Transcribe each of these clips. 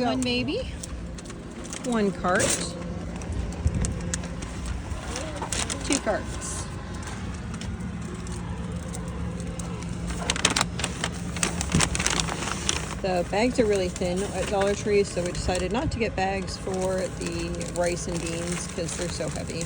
one maybe. One cart. 2 carts. The bags are really thin at Dollar Tree, so we decided not to get bags for the rice and beans because they're so heavy.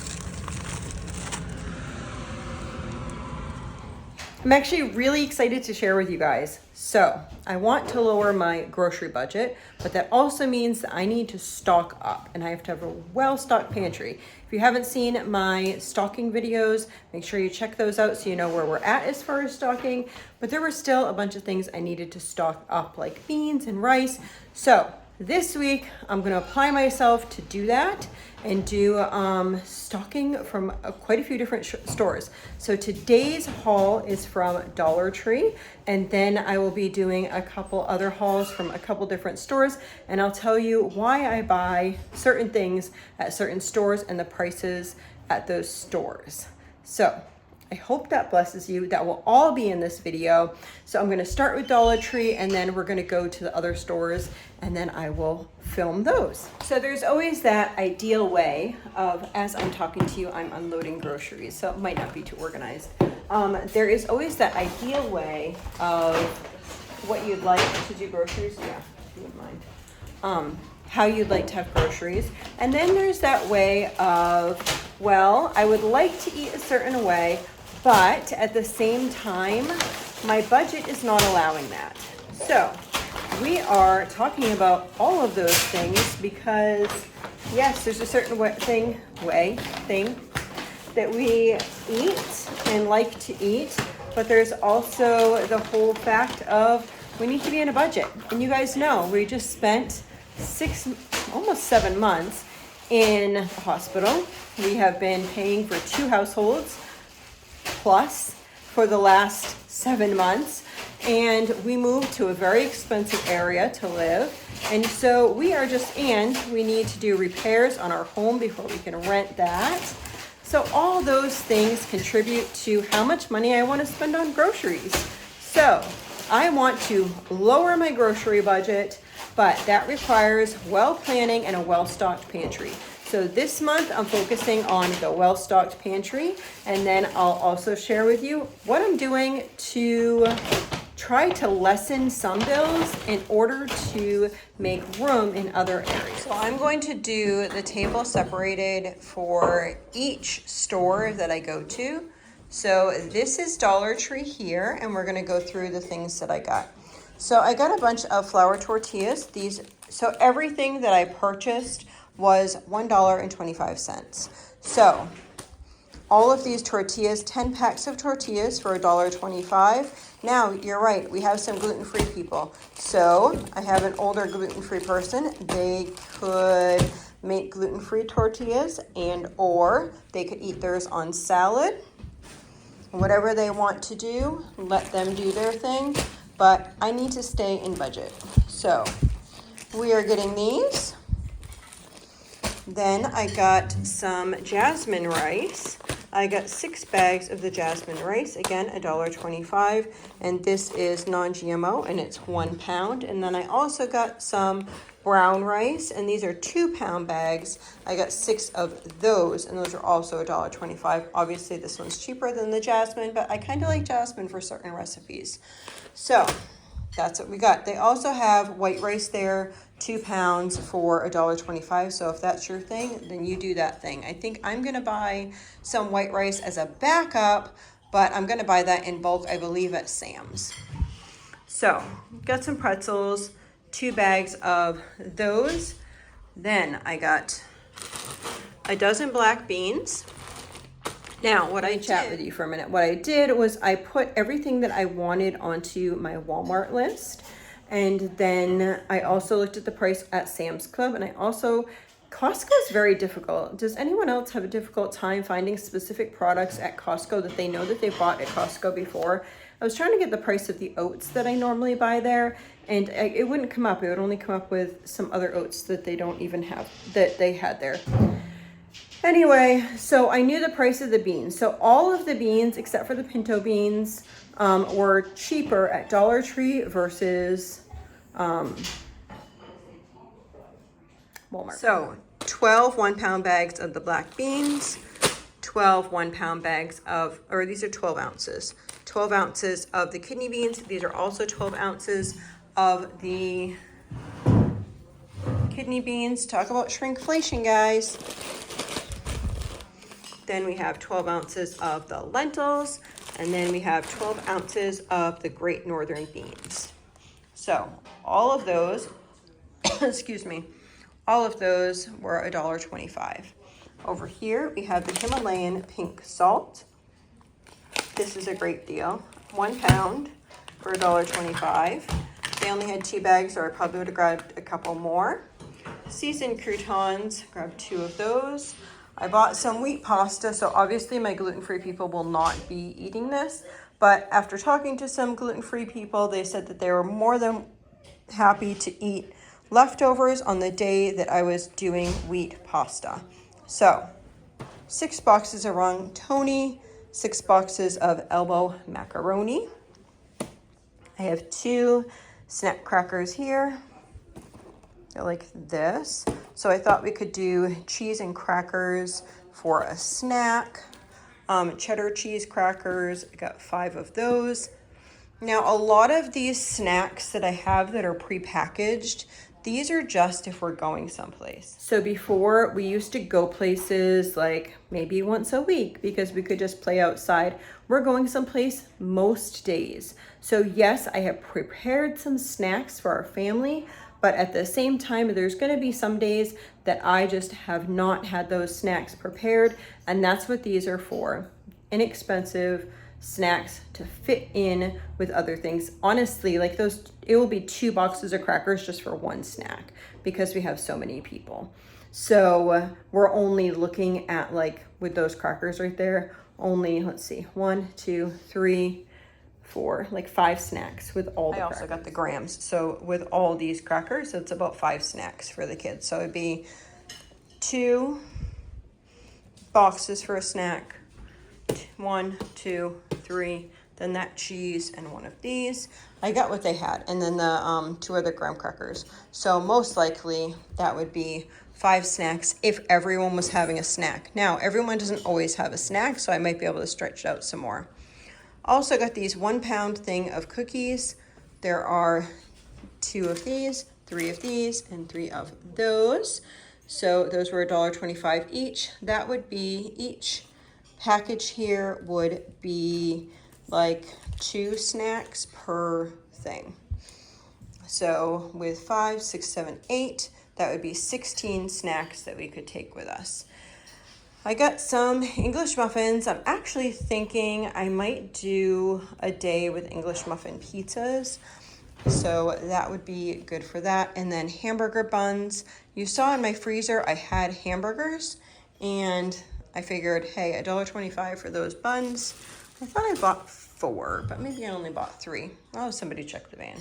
I'm actually really excited to share with you guys. So I want to lower my grocery budget, but that also means that I need to stock up and I have to have a well-stocked pantry. If you haven't seen my stocking videos, make sure you check those out so you know where we're at as far as stocking. But there were still a bunch of things I needed to stock up, like beans and rice. So this week, I'm gonna apply myself to do that and do stocking from quite a few different stores. So today's haul is from Dollar Tree, and then I will be doing a couple other hauls from a couple different stores, and I'll tell you why I buy certain things at certain stores and the prices at those stores. So I hope that blesses you. That will all be in this video. So I'm gonna start with Dollar Tree and then we're gonna go to the other stores and then I will film those. So there's always that ideal way of, as I'm talking to you, I'm unloading groceries. So it might not be too organized. There is always that ideal way of what you'd like to do groceries. Yeah, if you wouldn't mind. How you'd like to have groceries. And then there's that way of, well, I would like to eat a certain way, but at the same time, my budget is not allowing that. So we are talking about all of those things because yes, there's a certain thing that we eat and like to eat, but there's also the whole fact of we need to be in a budget. And you guys know, we just spent almost 7 months in the hospital. We have been paying for 2 households plus for the last 7 months, and we moved to a very expensive area to live, and so we need to do repairs on our home before we can rent that. So all those things contribute to how much money I want to spend on groceries. So I want to lower my grocery budget, but that requires well planning and a well-stocked pantry. So this month I'm focusing on the well-stocked pantry, and then I'll also share with you what I'm doing to try to lessen some bills in order to make room in other areas. So I'm going to do the table separated for each store that I go to. So this is Dollar Tree here, and we're gonna go through the things that I got. So I got a bunch of flour tortillas. So everything that I purchased was $1.25. So all of these tortillas, 10 packs of tortillas for $1.25. Now, you're right, we have some gluten-free people. So I have an older gluten-free person. They could make gluten-free tortillas or they could eat theirs on salad. Whatever they want to do, let them do their thing. But I need to stay in budget. So we are getting these. Then I got some jasmine rice. I got 6 bags of the jasmine rice, again, $1.25, and this is non-GMO, and it's 1 pound. And then I also got some brown rice, and these are 2-pound bags. I got 6 of those, and those are also $1.25. Obviously, this one's cheaper than the jasmine, but I kind of like jasmine for certain recipes. So that's what we got. They also have white rice there, 2 pounds for $1.25. So if that's your thing, then you do that thing. I think I'm gonna buy some white rice as a backup, but I'm gonna buy that in bulk, I believe, at Sam's. So got some pretzels, 2 bags of those. Then I got a dozen black beans. Now, what I chat with you for a minute. What I did was I put everything that I wanted onto my Walmart list. And then I also looked at the price at Sam's Club. And Costco is very difficult. Does anyone else have a difficult time finding specific products at Costco that they know that they bought at Costco before? I was trying to get the price of the oats that I normally buy there, and it wouldn't come up. It would only come up with some other oats that they don't even have, that they had there. Anyway, so I knew the price of the beans. So all of the beans, except for the pinto beans, were cheaper at Dollar Tree versus Walmart. So 12 1-pound bags of the black beans, 12 1-pound bags of, or these are 12 ounces, 12 ounces of the kidney beans. These are also 12 ounces of the kidney beans. Talk about shrinkflation, guys. Then we have 12 ounces of the lentils, and then we have 12 ounces of the Great Northern beans. So all of those, excuse me, all of those were $1.25. Over here, we have the Himalayan pink salt. This is a great deal. 1 pound for $1.25. They only had 2 bags, or I probably would have grabbed a couple more. Seasoned croutons, grabbed 2 of those. I bought some wheat pasta, so obviously my gluten-free people will not be eating this. But after talking to some gluten-free people, they said that they were more than happy to eat leftovers on the day that I was doing wheat pasta. So 6 boxes of rigatoni, 6 boxes of elbow macaroni. I have 2 snack crackers here. They're like this. So I thought we could do cheese and crackers for a snack. Cheddar cheese crackers, I got 5 of those. Now, a lot of these snacks that I have that are prepackaged, these are just if we're going someplace. So before, we used to go places like maybe once a week because we could just play outside. We're going someplace most days. So yes, I have prepared some snacks for our family, but at the same time, there's gonna be some days that I just have not had those snacks prepared, and that's what these are for. Inexpensive snacks to fit in with other things. Honestly, like those, it will be 2 boxes of crackers just for 1 snack because we have so many people. So we're only looking at, like, with those crackers right there, only, let's see, 1, 2, 3, 4, like 5 snacks with all the crackers. I also got the grams. So with all these crackers, it's about 5 snacks for the kids. So it'd be 2 boxes for a snack, 1, 2, 3, then that cheese and 1 of these. I got what they had, and then the 2 other graham crackers. So most likely that would be 5 snacks if everyone was having a snack. Now, everyone doesn't always have a snack, so I might be able to stretch it out some more. Also got these 1 pound thing of cookies. There are 2 of these, 3 of these, and 3 of those. So those were $1.25 each. That would be each package here would be like 2 snacks per thing. So with 5, 6, 7, 8, that would be 16 snacks that we could take with us. I got some English muffins. I'm actually thinking I might do a day with English muffin pizzas. So that would be good for that. And then hamburger buns. You saw in my freezer I had hamburgers, and I figured, hey, $1.25 for those buns. I thought I bought 4, but maybe I only bought 3. I'll have somebody check the van.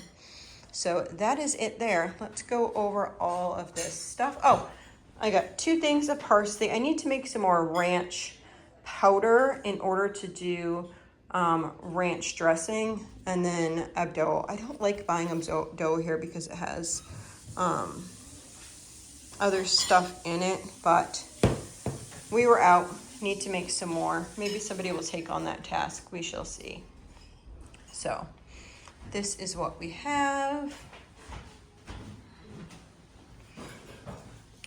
So that is it there. Let's go over all of this stuff. Oh, I got 2 things of parsley. I need to make some more ranch powder in order to do ranch dressing, and then abdo. I don't like buying abdo here because it has other stuff in it, but we were out, need to make some more. Maybe somebody will take on that task. We shall see. So this is what we have.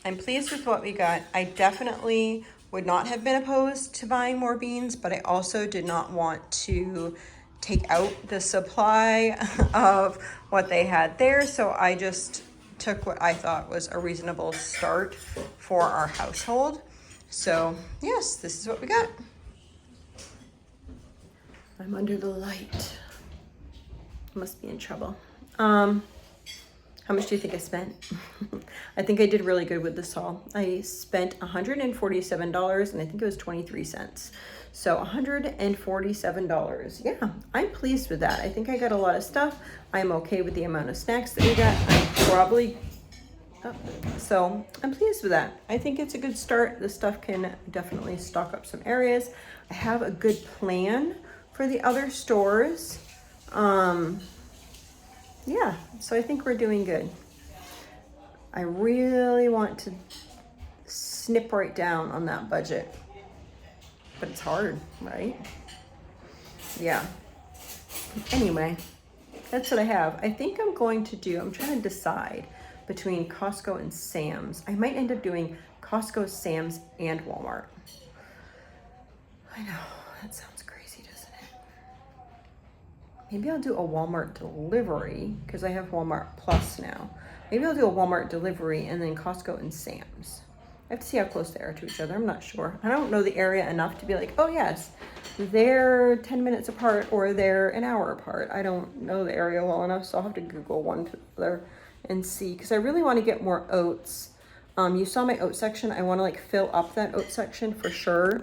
I'm pleased with what we got. I definitely would not have been opposed to buying more beans, but I also did not want to take out the supply of what they had there. So I just took what I thought was a reasonable start for our household. So yes, this is what we got. I'm under the light. Must be in trouble. How much do you think I spent? I think I did really good with this haul. I spent $147 and I think it was 23 cents. So $147. Yeah, I'm pleased with that. I think I got a lot of stuff. I'm okay with the amount of snacks that we got. So I'm pleased with that. I think it's a good start. This stuff can definitely stock up some areas. I have a good plan for the other stores. Yeah, so I think we're doing good. I really want to snip right down on that budget, but it's hard, right? Yeah. Anyway, that's what I have. I think I'm trying to decide between Costco and Sam's. I might end up doing Costco, Sam's, and Walmart. I know, that sounds crazy, doesn't it? Maybe I'll do a Walmart delivery because I have Walmart Plus now. Maybe I'll do a Walmart delivery and then Costco and Sam's. I have to see how close they are to each other. I'm not sure. I don't know the area enough to be like, oh yes, they're 10 minutes apart or they're an hour apart. I don't know the area well enough, so I'll have to Google one to the other and see, because I really want to get more oats. You saw my oat section. I want to like fill up that oat section for sure.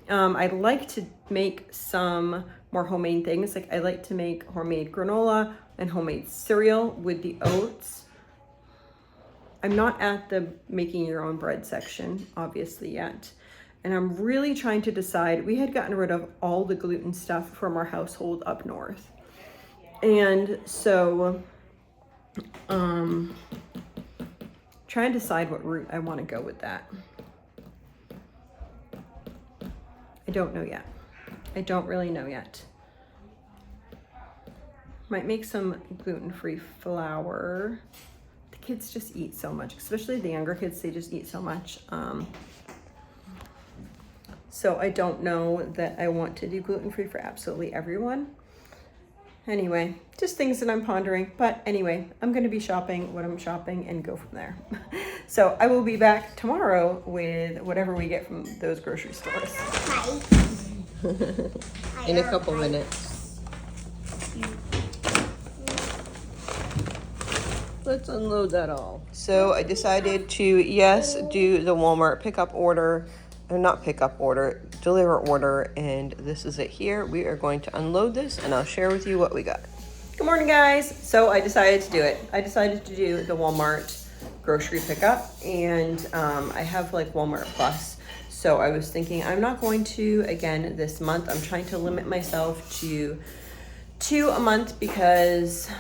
I'd like to make some more homemade things. Like I like to make homemade granola and homemade cereal with the oats. I'm not at the making your own bread section, obviously, yet. And I'm really trying to decide. We had gotten rid of all the gluten stuff from our household up north. And so, trying to decide what route I want to go with that. I don't know yet. I don't really know yet. Might make some gluten-free flour. The kids just eat so much, especially the younger kids, they just eat so much. So I don't know that I want to do gluten-free for absolutely everyone. Anyway, just things that I'm pondering. But anyway, I'm going to be shopping what I'm shopping and go from there. So I will be back tomorrow with whatever we get from those grocery stores. In a couple minutes. Let's unload that all. So I decided to, yes, do the Walmart pickup order. Or not pickup order, deliver order, and this is it here. We are going to unload this and I'll share with you what we got. Good morning, guys. So I decided to do it. I decided to do the Walmart grocery pickup, and I have like Walmart Plus. So I was thinking I'm not going to again this month. I'm trying to limit myself to 2 a month because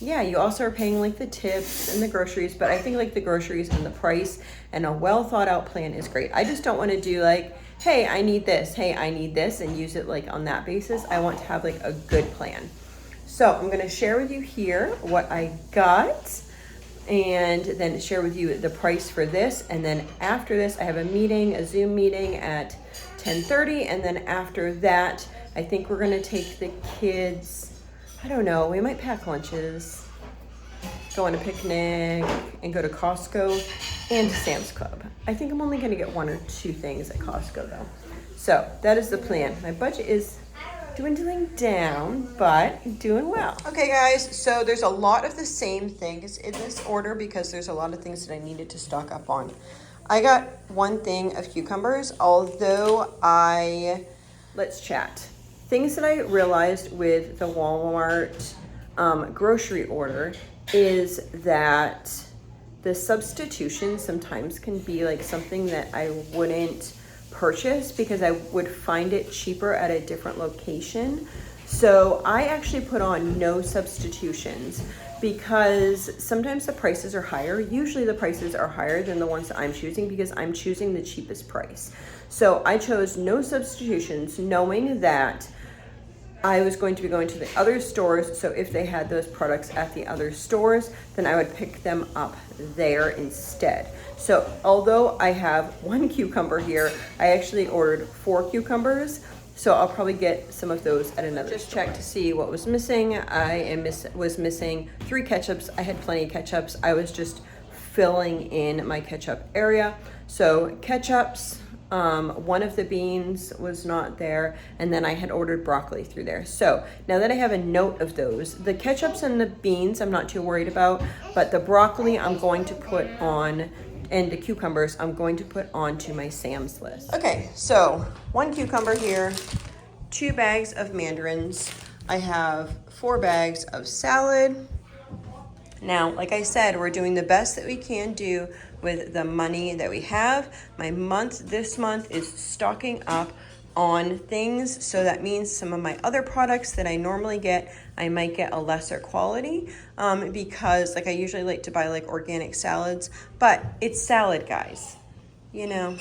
yeah, you also are paying like the tips and the groceries, but I think like the groceries and the price and a well thought out plan is great. I just don't want to do like, hey, I need this, hey, I need this, and use it like on that basis. I want to have like a good plan. So I'm going to share with you here what I got and then share with you the price for this. And then after this, I have a Zoom meeting at 10:30. And then after that, I think we're gonna take the kids, I don't know, we might pack lunches, go on a picnic, and go to Costco and to Sam's Club. I think I'm only gonna get 1 or 2 things at Costco though. So that is the plan. My budget is dwindling down, but doing well. Okay guys, so there's a lot of the same things in this order because there's a lot of things that I needed to stock up on. I got 1 thing of cucumbers, although let's chat. Things that I realized with the Walmart grocery order is that the substitution sometimes can be like something that I wouldn't purchase because I would find it cheaper at a different location. So I actually put on no substitutions because sometimes the prices are higher. Usually the prices are higher than the ones that I'm choosing because I'm choosing the cheapest price. So I chose no substitutions knowing that I was going to be going to the other stores. So if they had those products at the other stores, then I would pick them up there instead. So although I have 1 cucumber here, I actually ordered 4 cucumbers. So I'll probably get some of those at another Just store. Check to see what was missing. I was missing 3 ketchups. I had plenty of ketchups. I was just filling in my ketchup area. So ketchups, 1 of the beans was not there, and then I had ordered broccoli through there. So now that I have a note of those, the ketchups and the beans I'm not too worried about, but the broccoli I'm going to put on, and the cucumbers I'm going to put onto my Sam's list. Okay, so 1 cucumber here, 2 bags of mandarins. I have 4 bags of salad. Now, like I said, we're doing the best that we can do with the money that we have. This month is stocking up on things. So that means some of my other products that I normally get, I might get a lesser quality because like I usually like to buy like organic salads, but it's salad, guys, you know,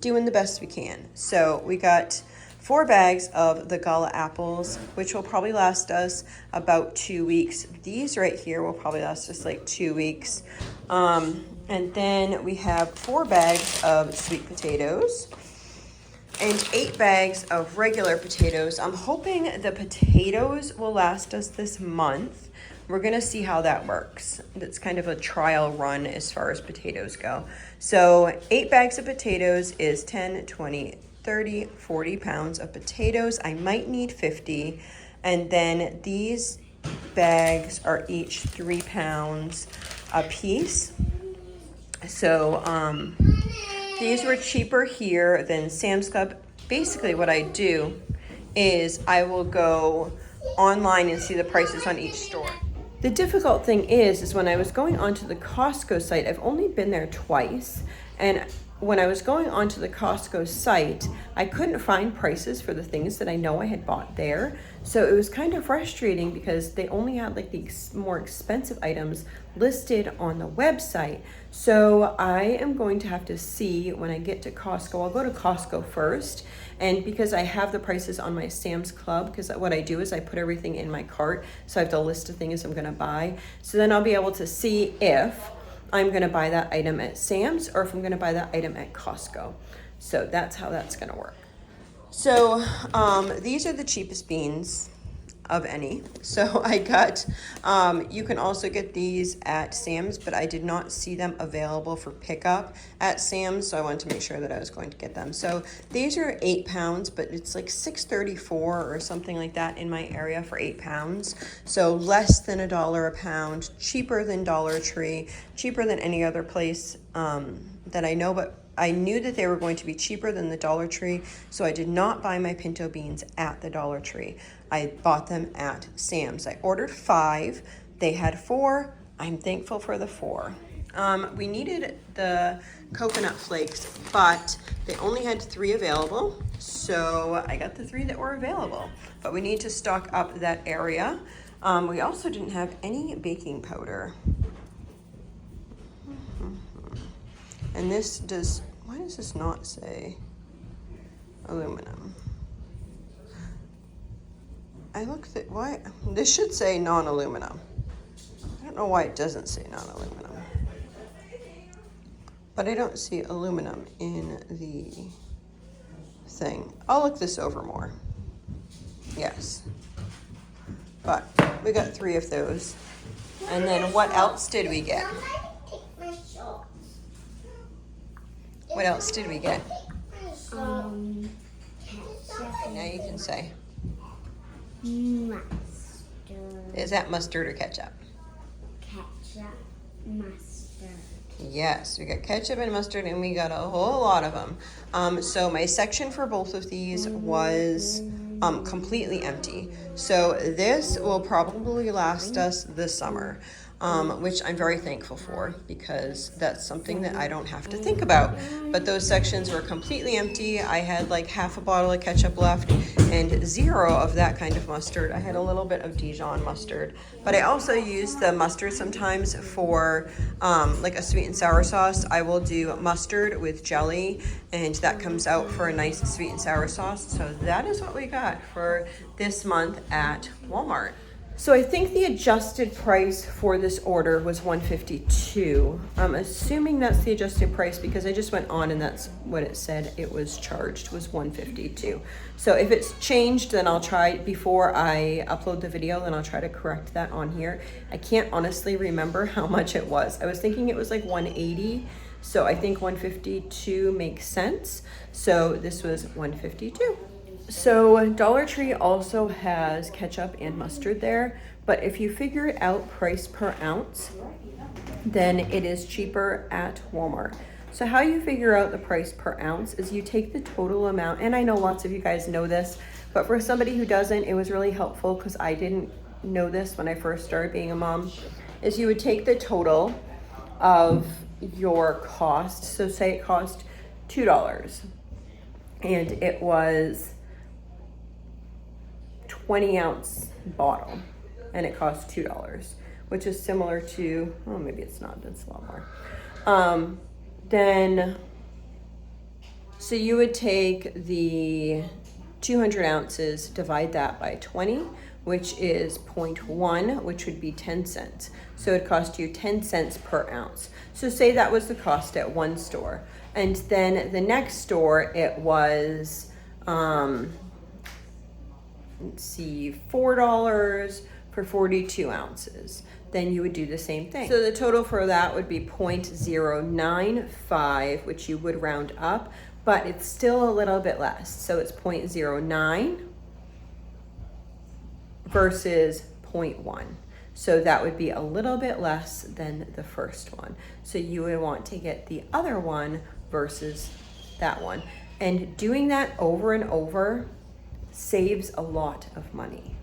doing the best we can. So we got 4 bags of the Gala apples, which will probably last us about 2 weeks. These right here will probably last us like 2 weeks. And then we have 4 bags of sweet potatoes and 8 bags of regular potatoes. I'm hoping the potatoes will last us this month. We're gonna see how that works. That's kind of a trial run as far as potatoes go. So 8 bags of potatoes is 10, 20, 30, 40 pounds of potatoes. I might need 50. And then these bags are each 3 pounds a piece. So these were cheaper here than Sam's Club. Basically what I do is I will go online and see the prices on each store. The difficult thing is when I was going onto the Costco site, I've only been there twice, and when I was going onto the Costco site, I couldn't find prices for the things that I know I had bought there. So it was kind of frustrating because they only had like the more expensive items listed on the website. So I am going to have to see when I get to Costco. I'll go to Costco first. And because I have the prices on my Sam's Club, because what I do is I put everything in my cart. So I have the list of things I'm gonna buy. So then I'll be able to see if I'm gonna buy that item at Sam's or if I'm gonna buy that item at Costco. So that's how that's gonna work. So these are the cheapest beans of any. So I got, you can also get these at Sam's, but I did not see them available for pickup at Sam's, so I wanted to make sure that I was going to get them. So these are 8 pounds, but it's like $6.34 or something like that in my area for 8 pounds. So less than $1 a pound, cheaper than Dollar Tree, cheaper than any other place that I know, but I knew that they were going to be cheaper than the Dollar Tree, so I did not buy my pinto beans at the Dollar Tree. I bought them at Sam's. I ordered 5. They had 4. I'm thankful for the 4. We needed the coconut flakes, but they only had 3 available, so I got the 3 that were available. But we need to stock up that area. We also didn't have any baking powder. And this does, why does this not say aluminum? I looked at, why, this should say non-aluminum. I don't know why it doesn't say non-aluminum. But I don't see aluminum in the thing. I'll look this over more. Yes. But we got 3 of those. And then what else did we get? What else did we get? Ketchup. Now you can say. Mustard. Is that mustard or ketchup? Ketchup. Mustard. Yes, we got ketchup and mustard, and we got a whole lot of them. So my section for both of these was completely empty. So this will probably last us this summer. Which I'm very thankful for because that's something that I don't have to think about. But those sections were completely empty. I had like half a bottle of ketchup left and 0 of that kind of mustard. I had a little bit of Dijon mustard, but I also use the mustard sometimes for like a sweet and sour sauce. I will do mustard with jelly and that comes out for a nice sweet and sour sauce. So that is what we got for this month at Walmart. So I think the adjusted price for this order was $152. I'm assuming that's the adjusted price because I just went on and that's what it said it was charged, was $152. So if it's changed, then I'll try, before I upload the video, then I'll try to correct that on here. I can't honestly remember how much it was. I was thinking it was like $180. So I think $152 makes sense. So this was $152. So Dollar Tree also has ketchup and mustard there, but if you figure it out price per ounce, then it is cheaper at Walmart. So how you figure out the price per ounce is you take the total amount, and I know lots of you guys know this, but for somebody who doesn't, it was really helpful because I didn't know this when I first started being a mom, is you would take the total of your cost. So say it cost $2. and it was 20-ounce bottle, and it cost $2, which is similar to, oh, maybe it's not, that's a lot more. Then, so you would take the 200 ounces, divide that by 20, which is 0.1, which would be 10 cents. So it cost you 10 cents per ounce. So say that was the cost at one store. And then the next store, it was, let's see, $4 for 42 ounces. Then you would do the same thing. So the total for that would be 0.095, which you would round up, but it's still a little bit less. So it's 0.09 versus 0.1. So that would be a little bit less than the first one. So you would want to get the other one versus that one. And doing that over and over saves a lot of money.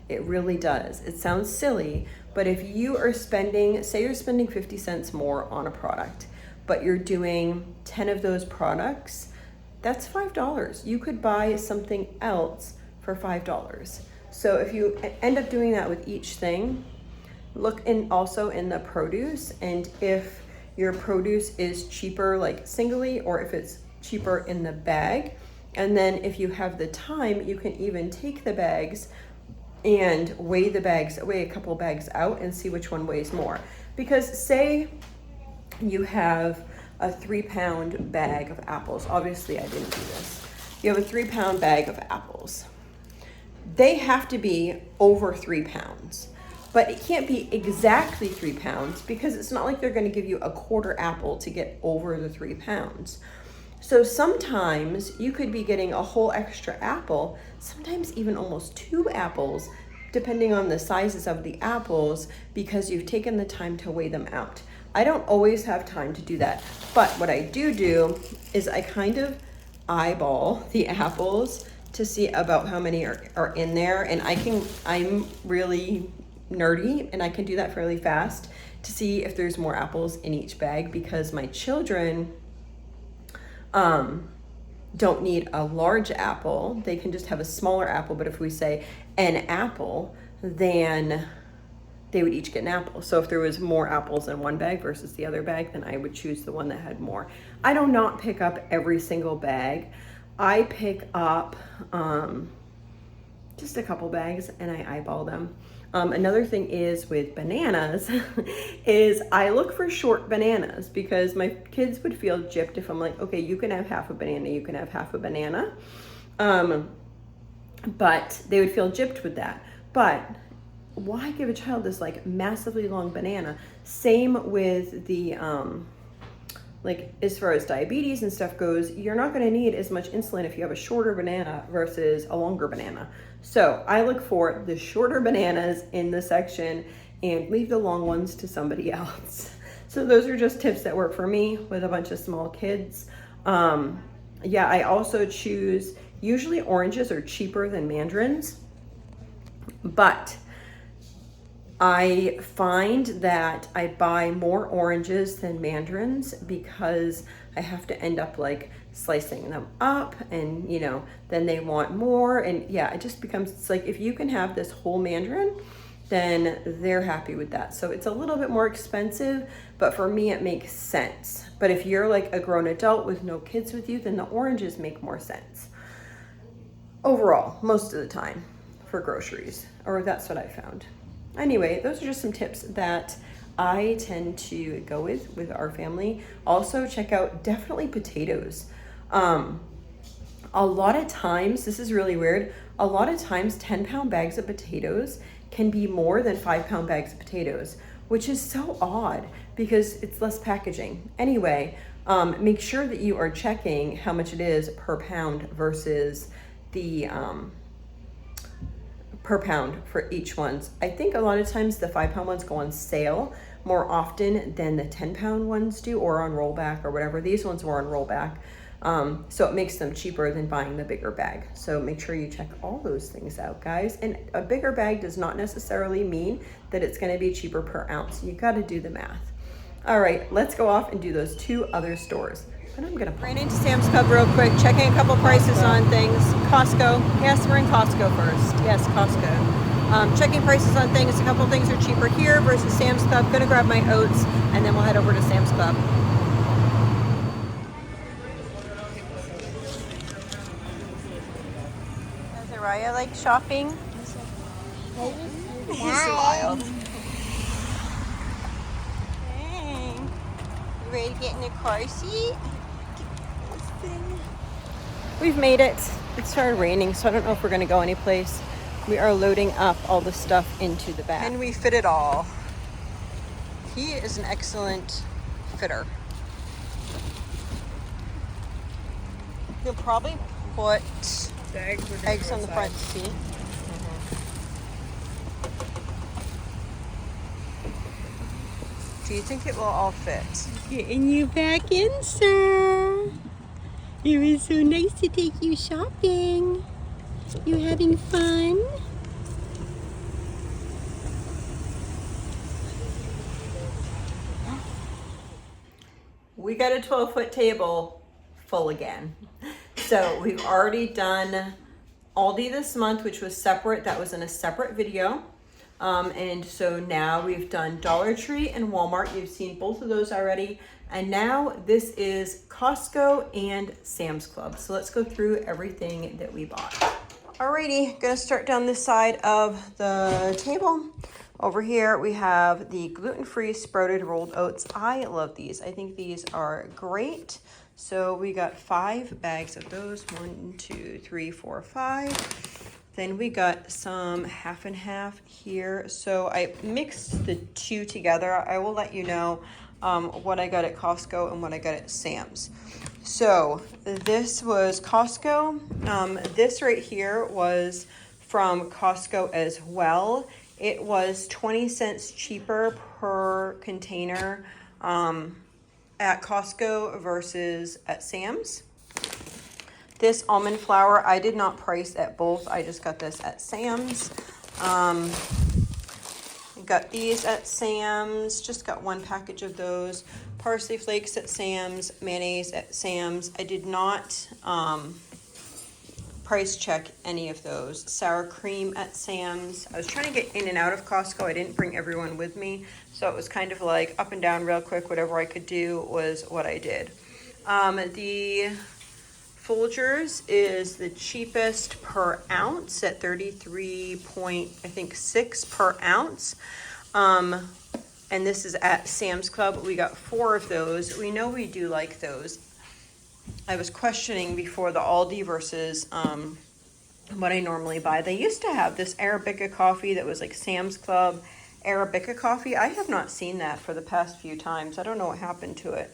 It really does. It sounds silly, but if you are spending, say you're spending 50 cents more on a product, but you're doing 10 of those products, that's $5. You could buy something else for $5. So if you end up doing that with each thing, look in also in the produce, and if your produce is cheaper like singly, or if it's cheaper in the bag, and then if you have the time, you can even take the bags and weigh a couple bags out and see which one weighs more. Because say you have a 3-pound bag of apples. Obviously I didn't do this. You have a 3-pound bag of apples. They have to be over 3 pounds, but it can't be exactly 3 pounds because it's not like they're going to give you a quarter apple to get over the 3 pounds. So sometimes you could be getting a whole extra apple, sometimes even almost 2 apples, depending on the sizes of the apples, because you've taken the time to weigh them out. I don't always have time to do that, but what I do is I kind of eyeball the apples to see about how many are in there, and I'm really nerdy and I can do that fairly fast to see if there's more apples in each bag, because my children don't need a large apple. They can just have a smaller apple, but if we say an apple, then they would each get an apple. So if there was more apples in one bag versus the other bag, then I would choose the one that had more. I do not pick up every single bag. I pick up just a couple bags and I eyeball them. Another thing is with bananas is I look for short bananas, because my kids would feel gypped if I'm like, okay, you can have half a banana, you can have half a banana. But they would feel gypped with that. But why give a child this like massively long banana? Same with the, like as far as diabetes and stuff goes, you're not gonna need as much insulin if you have a shorter banana versus a longer banana. So I look for the shorter bananas in the section and leave the long ones to somebody else. So those are just tips that work for me with a bunch of small kids. Yeah, I also choose, usually oranges are cheaper than mandarins, but I find that I buy more oranges than mandarins because I have to end up like slicing them up, and you know, then they want more, and yeah, it just becomes, it's like if you can have this whole mandarin, then they're happy with that. So it's a little bit more expensive, but for me it makes sense. But if you're like a grown adult with no kids with you, then the oranges make more sense overall most of the time for groceries, or that's what I found. Anyway, those are just some tips that I tend to go with our family. Also check out definitely potatoes. A lot of times, this is really weird, a lot of times 10-pound bags of potatoes can be more than 5-pound bags of potatoes, which is so odd because it's less packaging. Anyway, make sure that you are checking how much it is per pound versus the per pound for each ones. I think a lot of times the 5-pound ones go on sale more often than the 10-pound ones do, or on rollback or whatever. These ones were on rollback. So it makes them cheaper than buying the bigger bag. So make sure you check all those things out, guys. And a bigger bag does not necessarily mean that it's gonna be cheaper per ounce. You gotta do the math. All right, let's go off and do those 2 other stores. And I'm gonna ran into Sam's Club real quick, checking a couple prices on things. Costco. Yes, we're in Costco first. Yes, Costco. Checking prices on things. A couple things are cheaper here versus Sam's Club. Gonna grab my oats, and then we'll head over to Sam's Club. Does Araya like shopping? He's wild. Hey, you ready to get in the car seat? We've made it. It started raining, so I don't know if we're going to go anyplace. We are loading up all the stuff into the bag. And we fit it all. He is an excellent fitter. He'll probably put eggs on the front seat. Do you think it will all fit? Getting you back in, sir. It was so nice to take you shopping. You having fun? We got a 12-foot table full again. So we've already done Aldi this month, which was separate. That was in a separate video. And so now we've done Dollar Tree and Walmart. You've seen both of those already. And now this is Costco and Sam's Club. So let's go through everything that we bought. Alrighty, gonna start down this side of the table. Over here we have the gluten-free sprouted rolled oats. I love these. I think these are great. So we got 5 bags of those. 1, 2, 3, 4, 5. Then we got some half and half here. So I mixed the two together. I will let you know what I got at Costco and what I got at Sam's. So this was Costco. This right here was from Costco as well. It was 20 cents cheaper per container at Costco versus at Sam's. This almond flour, I did not price at both. I just got this at Sam's. Got these at Sam's. Just got 1 package of those. Parsley flakes at Sam's. Mayonnaise at Sam's. I did not price check any of those. Sour cream at Sam's. I was trying to get in and out of Costco. I didn't bring everyone with me. So it was kind of like up and down real quick. Whatever I could do was what I did. The Folgers is the cheapest per ounce at 33.6 per ounce. And this is at Sam's Club. We got 4 of those. We know we do like those. I was questioning before the Aldi versus what I normally buy. They used to have this Arabica coffee that was like Sam's Club Arabica coffee. I have not seen that for the past few times. I don't know what happened to it.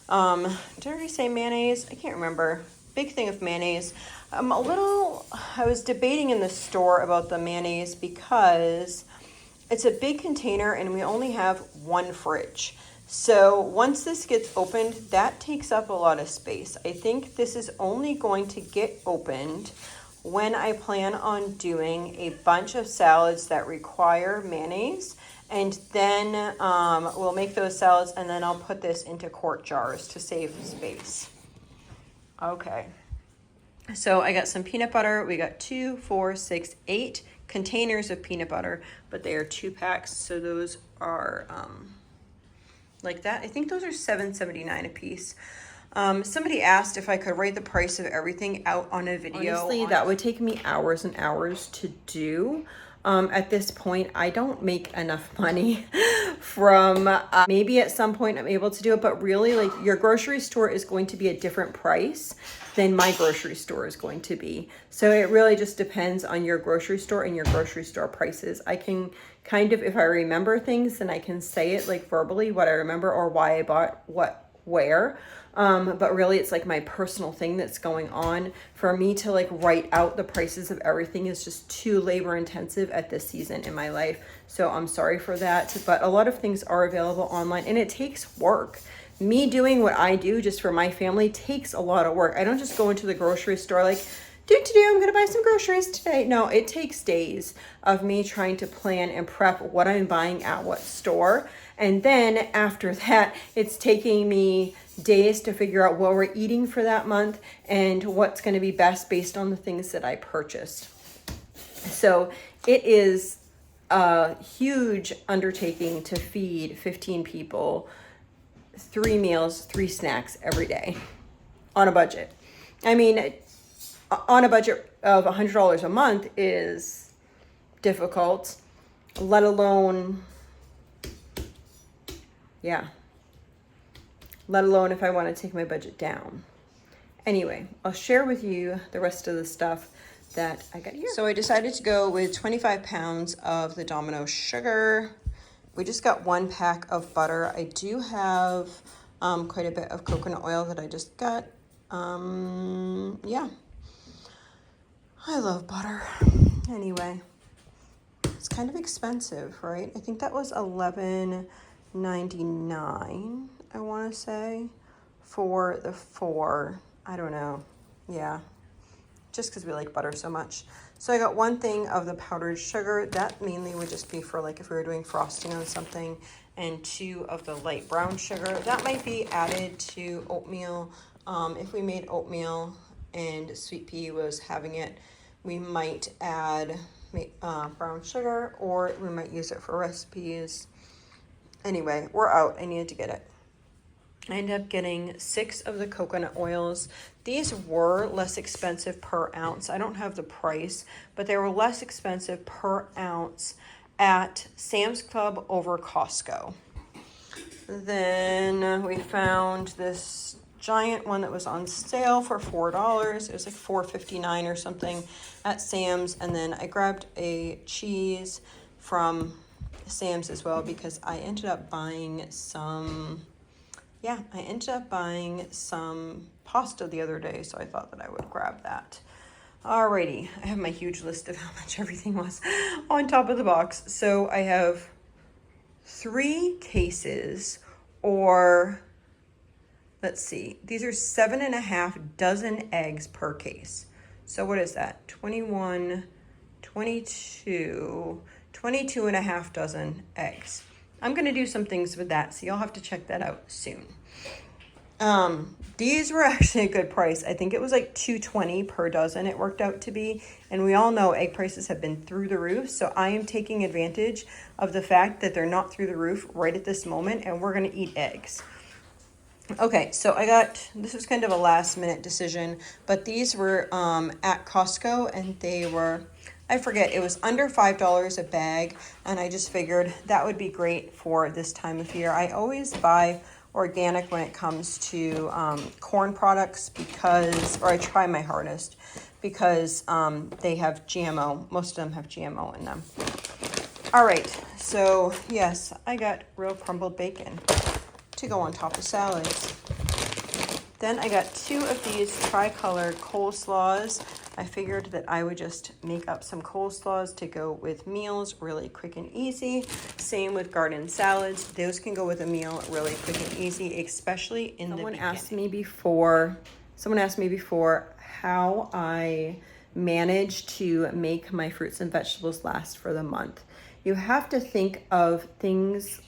Did I already say mayonnaise? I can't remember. Big thing of mayonnaise. I was debating in the store about the mayonnaise because it's a big container and we only have 1 fridge. So once this gets opened, that takes up a lot of space. I think this is only going to get opened when I plan on doing a bunch of salads that require mayonnaise. And then we'll make those salads and then I'll put this into quart jars to save space. Okay, so I got some peanut butter. We got 2, 4, 6, 8 containers of peanut butter, but they are 2 packs. So those are like that. I think those are $7.79 a piece. Somebody asked if I could write the price of everything out on a video. Honestly, that would take me hours and hours to do. At this point, I don't make enough money from, maybe at some point I'm able to do it, but really like your grocery store is going to be a different price than my grocery store is going to be. So it really just depends on your grocery store and your grocery store prices. I can kind of, if I remember things, then I can say it like verbally what I remember or why I bought what, where. But really it's like my personal thing that's going on. For me to like write out the prices of everything is just too labor intensive at this season in my life. So I'm sorry for that, but a lot of things are available online and it takes work. Me doing what I do just for my family takes a lot of work. I don't just go into the grocery store like, I'm gonna buy some groceries today. No, it takes days of me trying to plan and prep what I'm buying at what store. And then after that, it's taking me days to figure out what we're eating for that month and what's going to be best based on the things that I purchased. So it is a huge undertaking to feed 15 people 3 meals, 3 snacks every day on a budget. I mean, on a budget of $100 a month is difficult, let alone, let alone if I want to take my budget down. Anyway, I'll share with you the rest of the stuff that I got here. So I decided to go with 25 pounds of the Domino sugar. We just got 1 pack of butter. I do have quite a bit of coconut oil that I just got. Yeah, I love butter. Anyway, it's kind of expensive, right? I think that was $11.99, I want to say, for the 4. I don't know. Yeah, just because we like butter so much. So I got 1 thing of the powdered sugar. That mainly would just be for like if we were doing frosting on something, and 2 of the light brown sugar. That might be added to oatmeal. If we made oatmeal and Sweet Pea was having it, we might add brown sugar, or we might use it for recipes. Anyway, we're out. I needed to get it. I ended up getting 6 of the coconut oils. These were less expensive per ounce. I don't have the price, but they were less expensive per ounce at Sam's Club over Costco. Then we found this giant one that was on sale for $4. It was like $4.59 or something at Sam's. And then I grabbed a cheese from Sam's as well because I ended up buying some pasta the other day, so I thought that I would grab that. Alrighty, I have my huge list of how much everything was on top of the box. So I have 3 cases, or let's see, these are 7.5 dozen eggs per case. So what is that? 22 and a half dozen eggs. I'm going to do some things with that, so you'll have to check that out soon. These were actually a good price. I think it was like $2.20 per dozen it worked out to be. And we all know egg prices have been through the roof. So I am taking advantage of the fact that they're not through the roof right at this moment, and we're going to eat eggs. Okay, so this was kind of a last minute decision, but these were at Costco, and they were, I forget, it was under $5 a bag, and I just figured that would be great for this time of year. I always buy organic when it comes to corn products or I try my hardest because they have GMO. Most of them have GMO in them. All right, so yes, I got real crumbled bacon to go on top of salads. Then I got 2 of these tricolor coleslaws. I figured that I would just make up some coleslaws to go with meals really quick and easy. Same with garden salads. Those can go with a meal really quick and easy, especially in the beginning. Someone asked me before how I manage to make my fruits and vegetables last for the month. You have to think of things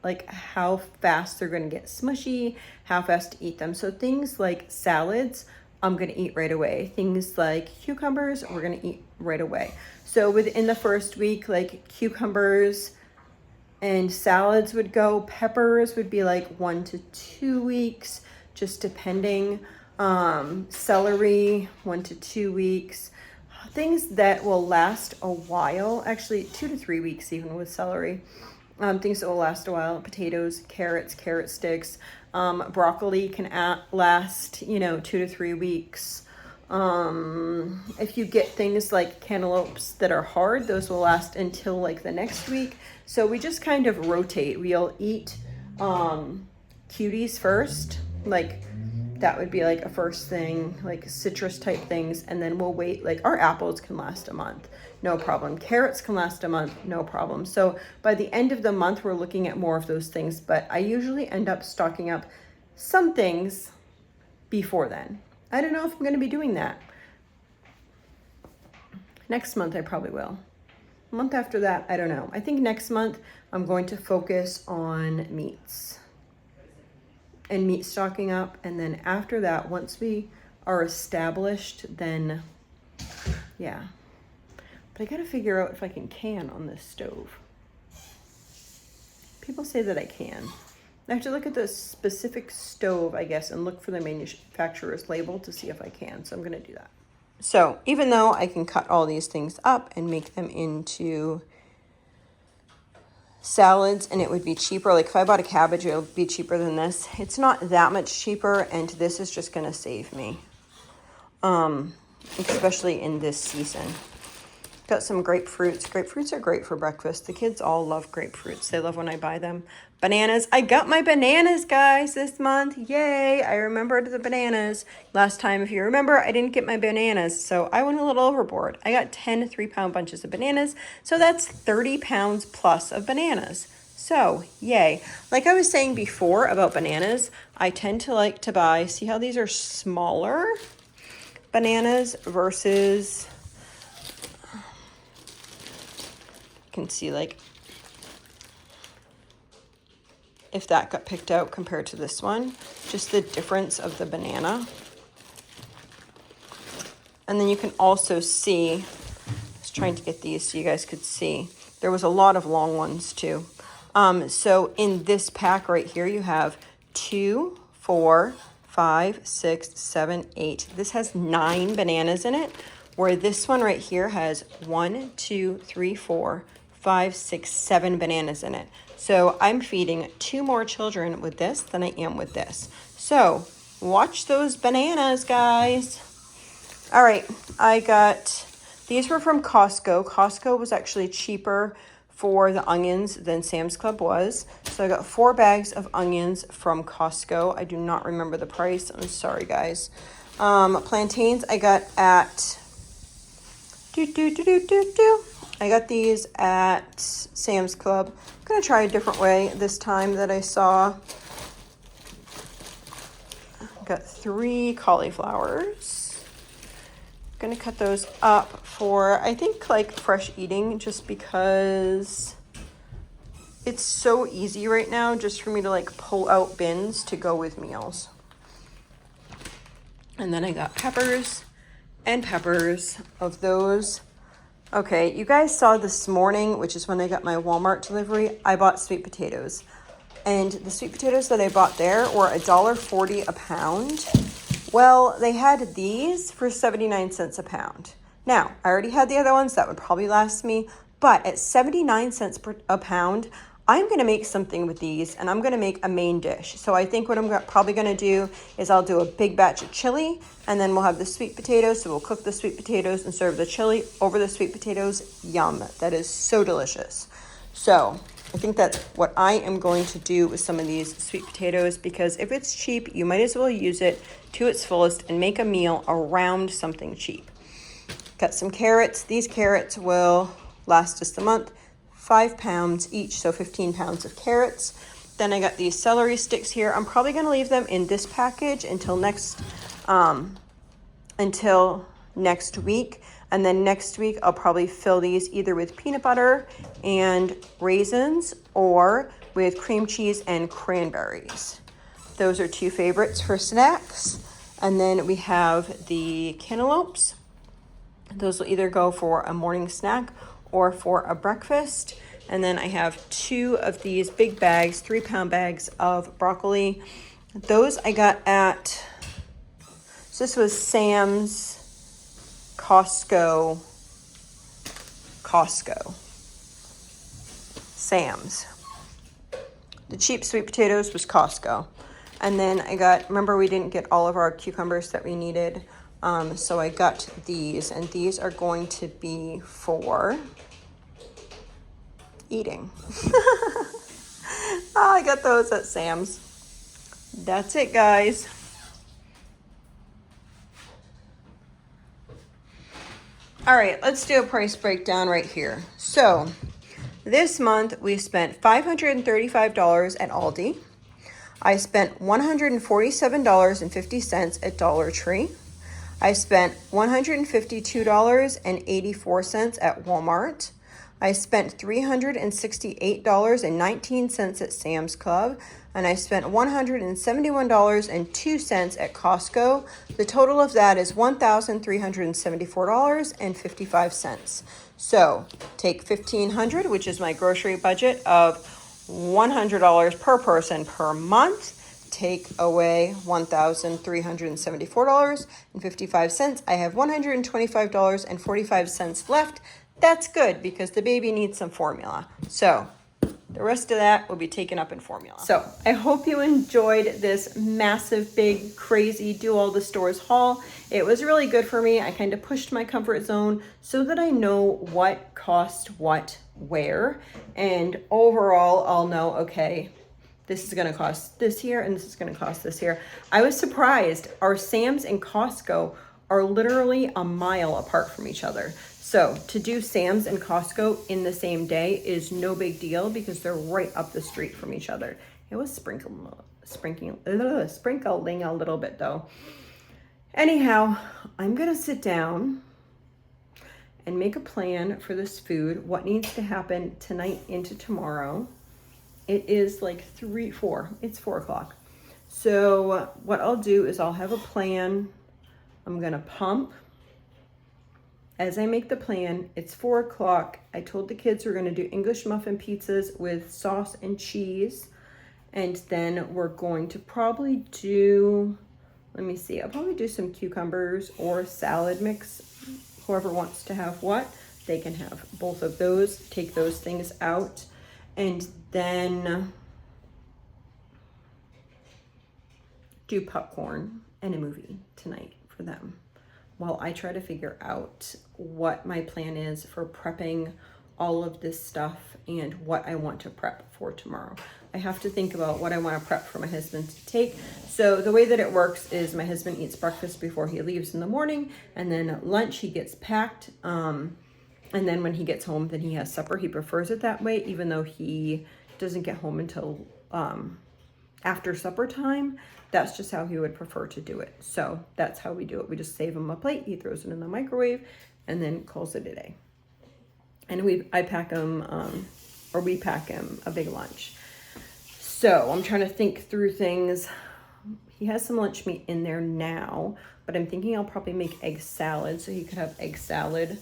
like how fast they're going to get smushy, how fast to eat them. So things like salads, I'm going to eat right away. Things like cucumbers, we're going to eat right away. So within the first week, like cucumbers and salads would go. Peppers would be like 1 to 2 weeks, just depending. Celery, 1 to 2 weeks. Things that will last a while, actually 2 to 3 weeks even with celery. Things that will last a while: potatoes, carrots, carrot sticks. Broccoli can last, 2 to 3 weeks. If you get things like cantaloupes that are hard, those will last until like the next week. So we just kind of rotate. We'll eat cuties first, like that would be like a first thing, like citrus type things, and then we'll wait. Like our apples can last a month, no problem. Carrots can last a month, no problem. So by the end of the month, we're looking at more of those things, but I usually end up stocking up some things before then. I don't know if I'm going to be doing that. Next month, I probably will. Month after that, I don't know. I think next month I'm going to focus on meats and meat stocking up. And then after that, once we are established, then yeah. But I gotta figure out if I can on this stove. People say that I can. I have to look at the specific stove, I guess, and look for the manufacturer's label to see if I can. So I'm gonna do that. So even though I can cut all these things up and make them into salads and it would be cheaper, like if I bought a cabbage, it would be cheaper than this. It's not that much cheaper, and this is just gonna save me, especially in this season. Got some grapefruits. Grapefruits are great for breakfast. The kids all love grapefruits. They love when I buy them. Bananas. I got my bananas, guys, this month. Yay. I remembered the bananas. Last time, if you remember, I didn't get my bananas, so I went a little overboard. I got 10 3-pound bunches of bananas, so that's 30 pounds plus of bananas. So, yay. Like I was saying before about bananas, I tend to like to buy, see how these are smaller bananas versus... can see like if that got picked out compared to this one, just the difference of the banana. And then you can also see, I was trying to get these so you guys could see, there was a lot of long ones too. So in this pack right here, you have 2, 4, 5, 6, 7, 8. This has 9 bananas in it, where this one right here has 1, 2, 3, 4, 5, 6, 7 bananas in it. So I'm feeding 2 more children with this than I am with this. So watch those bananas, guys. All right, I got, these were from Costco. Costco was actually cheaper for the onions than Sam's Club was. So I got 4 bags of onions from Costco. I do not remember the price. I'm sorry, guys. Plantains I got at, I got these at Sam's Club. I'm gonna try a different way this time that I saw. Got 3 cauliflowers. Gonna cut those up for, I think, like fresh eating, just because it's so easy right now just for me to like pull out bins to go with meals. And then I got peppers and peppers of those. Okay, you guys saw this morning, which is when I got my Walmart delivery, I bought sweet potatoes. And the sweet potatoes that I bought there were $1.40 a pound. Well, they had these for 79 cents a pound. Now, I already had the other ones that would probably last me, but at 79 cents a pound, I'm going to make something with these, and I'm going to make a main dish. So I think what I'm probably going to do is I'll do a big batch of chili, and then we'll have the sweet potatoes. So we'll cook the sweet potatoes and serve the chili over the sweet potatoes. Yum. That is so delicious. So I think that's what I am going to do with some of these sweet potatoes, because if it's cheap, you might as well use it to its fullest and make a meal around something cheap. Got some carrots. These carrots will last us the month. 5 pounds each, so 15 pounds of carrots. Then I got these celery sticks here. I'm probably going to leave them in this package until next week. And then next week, I'll probably fill these either with peanut butter and raisins or with cream cheese and cranberries. Those are 2 favorites for snacks. And then we have the cantaloupes. Those will either go for a morning snack or for a breakfast. And then I have 2 of these big bags, 3-pound bags of broccoli. Those I got at, so this was Sam's, Costco, Sam's. The cheap sweet potatoes was Costco. And then I got, remember we didn't get all of our cucumbers that we needed. So I got these, and these are going to be for eating. I got those at Sam's. That's it, guys. All right, let's do a price breakdown right here. So this month we spent $535 at Aldi. I spent $147.50 at Dollar Tree. I spent $152.84 at Walmart. I spent $368.19 at Sam's Club, and I spent $171.02 at Costco. The total of that is $1,374.55. So take $1,500, which is my grocery budget of $100 per person per month. Take away $1,374.55. I have $125.45 left. That's good because the baby needs some formula. So the rest of that will be taken up in formula. So I hope you enjoyed this massive, big, crazy, do all the stores haul. It was really good for me. I kind of pushed my comfort zone so that I know what cost what where. And overall, I'll know, okay, this is going to cost this here and this is going to cost this here. I was surprised. Our Sam's and Costco are literally a mile apart from each other. So to do Sam's and Costco in the same day is no big deal because they're right up the street from each other. It was sprinkling a little bit though. Anyhow, I'm going to sit down and make a plan for this food, what needs to happen tonight into tomorrow. It is like 4 o'clock. So what I'll do is I'll have a plan. I'm going to pump. As I make the plan, it's 4 o'clock. I told the kids we're gonna do English muffin pizzas with sauce and cheese. And then we're going to probably do, let me see, I'll probably do some cucumbers or salad mix. Whoever wants to have what, they can have both of those. Take those things out. And then do popcorn and a movie tonight for them, while I try to figure out what my plan is for prepping all of this stuff and what I want to prep for tomorrow. I have to think about what I want to prep for my husband to take. So the way that it works is my husband eats breakfast before he leaves in the morning, and then at lunch he gets packed. And then when he gets home, then he has supper. He prefers it that way, even though he doesn't get home until after supper time. That's just how he would prefer to do it. So that's how we do it. We just save him a plate. He throws it in the microwave and then calls it a day. And we pack him a big lunch. So I'm trying to think through things. He has some lunch meat in there now, but I'm thinking I'll probably make egg salad so he could have egg salad.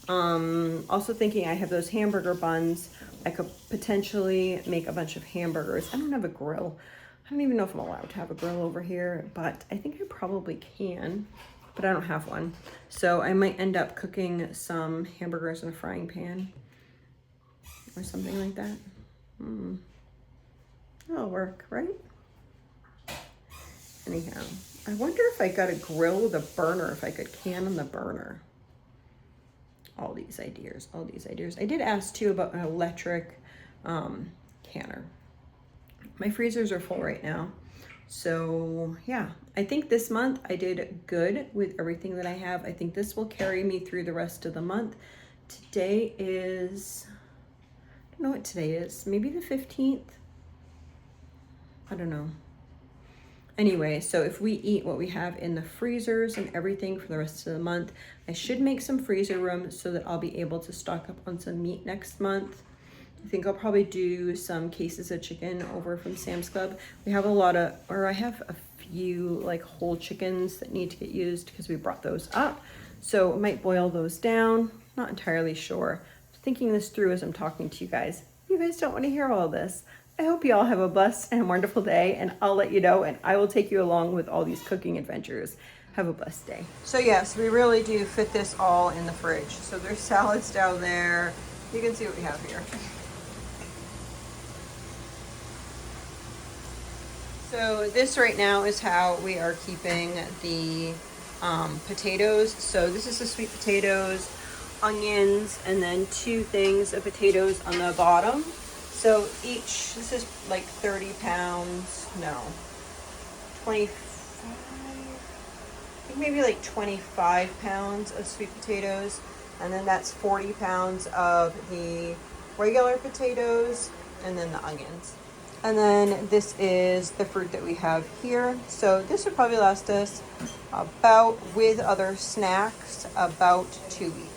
Also thinking I have those hamburger buns. I could potentially make a bunch of hamburgers. I don't have a grill. I don't even know if I'm allowed to have a grill over here, but I think I probably can, but I don't have one. So I might end up cooking some hamburgers in a frying pan or something like that. That'll work, right? Anyhow, I wonder if I got a grill with a burner, if I could can on the burner. All these ideas. I did ask too about an electric canner. My freezers are full right now. So yeah, I think this month I did good with everything that I have. I think this will carry me through the rest of the month. Today is, I don't know what today is, maybe the 15th. I don't know. Anyway, so if we eat what we have in the freezers and everything for the rest of the month, I should make some freezer room so that I'll be able to stock up on some meat next month. I think I'll probably do some cases of chicken over from Sam's Club. We have I have a few like whole chickens that need to get used because we brought those up. So I might boil those down. Not entirely sure. Thinking this through as I'm talking to you guys. You guys don't want to hear all this. I hope you all have a blessed and wonderful day, and I'll let you know, and I will take you along with all these cooking adventures. Have a blessed day. So yes, we really do fit this all in the fridge. So there's salads down there. You can see what we have here. So this right now is how we are keeping the potatoes. So this is the sweet potatoes, onions, and then 2 things of potatoes on the bottom. So each, this is like 30 pounds, no, 25, I think maybe like 25 pounds of sweet potatoes. And then that's 40 pounds of the regular potatoes, and then the onions. And then this is the fruit that we have here. So this would probably last us about, with other snacks, about 2 weeks.